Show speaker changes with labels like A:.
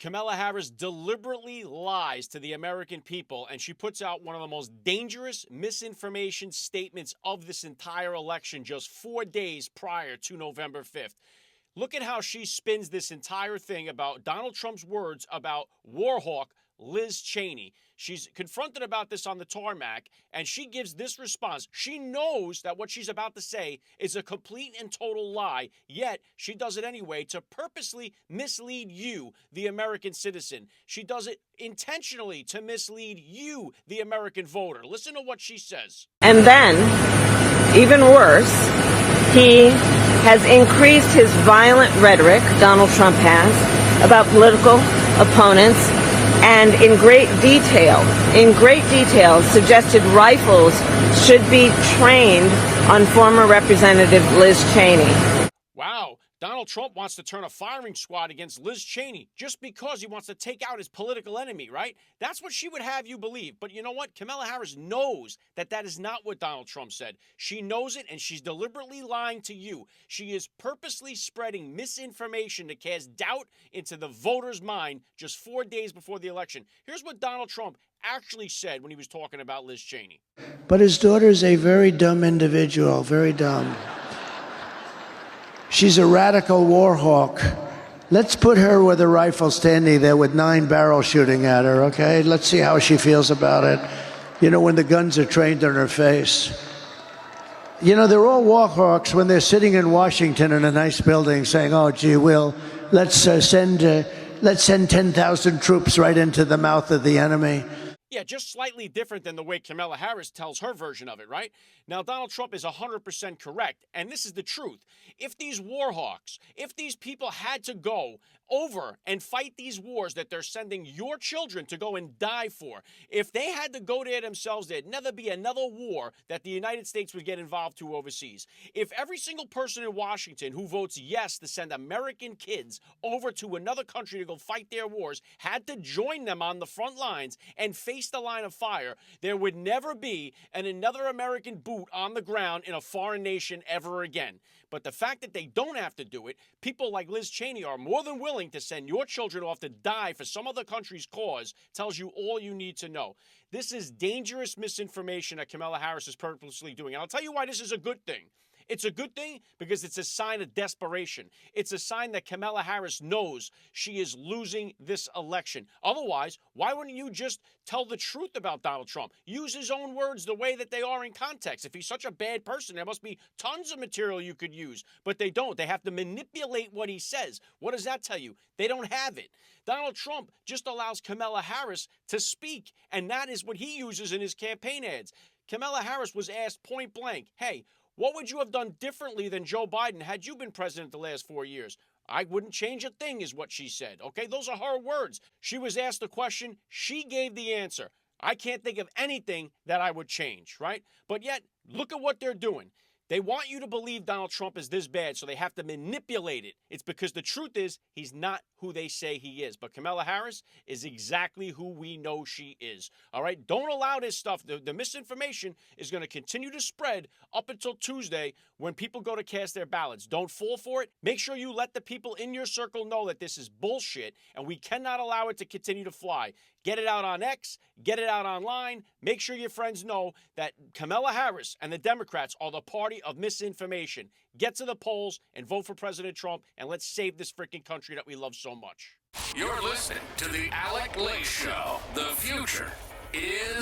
A: Kamala Harris deliberately lies to the American people, and she puts out one of the most dangerous misinformation statements of this entire election just 4 days prior to November 5th. Look at how she spins this entire thing about Donald Trump's words about war hawk Liz Cheney. She's confronted about this on the tarmac, and she gives this response. She knows that what she's about to say is a complete and total lie, yet she does it anyway to purposely mislead you, the American citizen. She does it intentionally to mislead you, the American voter. Listen to what she says.
B: And then, even worse, he has increased his violent rhetoric, Donald Trump has, about political opponents, and in great detail, suggested rifles should be trained on former Representative Liz Cheney.
A: Wow, Donald Trump wants to turn a firing squad against Liz Cheney just because he wants to take out his political enemy, right? That's what she would have you believe. But you know what? Kamala Harris knows that that is not what Donald Trump said. She knows it, and she's deliberately lying to you. She is purposely spreading misinformation to cast doubt into the voter's mind just 4 days before the election. Here's what Donald Trump actually said when he was talking about Liz Cheney.
C: But his daughter is a very dumb individual, very dumb. She's a radical war hawk. Let's put her with a rifle standing there with 9 barrels shooting at her, okay? Let's see how she feels about it. You know, when the guns are trained on her face. You know, they're all war hawks when they're sitting in Washington in a nice building saying, oh, gee, let's send 10,000 troops right into the mouth of the enemy.
A: Yeah, just slightly different than the way Kamala Harris tells her version of it, right? Now, Donald Trump is 100% correct, and this is the truth. If these war hawks, if these people had to go over and fight these wars that they're sending your children to go and die for, if they had to go there themselves, there'd never be another war that the United States would get involved to overseas. If every single person in Washington who votes yes to send American kids over to another country to go fight their wars had to join them on the front lines and face the line of fire, there would never be another American boot on the ground in a foreign nation ever again. But the fact that they don't have to do it, people like Liz Cheney are more than willing to send your children off to die for some other country's cause, tells you all you need to know. This is dangerous misinformation that Kamala Harris is purposely doing. And I'll tell you why this is a good thing. It's a good thing because it's a sign of desperation. It's a sign that Kamala Harris knows she is losing this election. Otherwise, why wouldn't you just tell the truth about Donald Trump? Use his own words the way that they are in context. If he's such a bad person, there must be tons of material you could use. But they don't. They have to manipulate what he says. What does that tell you? They don't have it. Donald Trump just allows Kamala Harris to speak, and that is what he uses in his campaign ads. Kamala Harris was asked point blank, hey, what would you have done differently than Joe Biden had you been president the last 4 years? I wouldn't change a thing, is what she said. Okay, those are her words. She was asked a question. She gave the answer. I can't think of anything that I would change, right? But yet, look at what they're doing. They want you to believe Donald Trump is this bad, so they have to manipulate it. It's because the truth is he's not who they say he is. But Kamala Harris is exactly who we know she is. All right? Don't allow this stuff. The misinformation is going to continue to spread up until Tuesday when people go to cast their ballots. Don't fall for it. Make sure you let the people in your circle know that this is bullshit, and we cannot allow it to continue to fly. Get it out on X. Get it out online. Make sure your friends know that Kamala Harris and the Democrats are the party of misinformation. Get to the polls and vote for President Trump, and let's save this freaking country that we love so much.
D: You're listening to the Alec Lace Show. The future is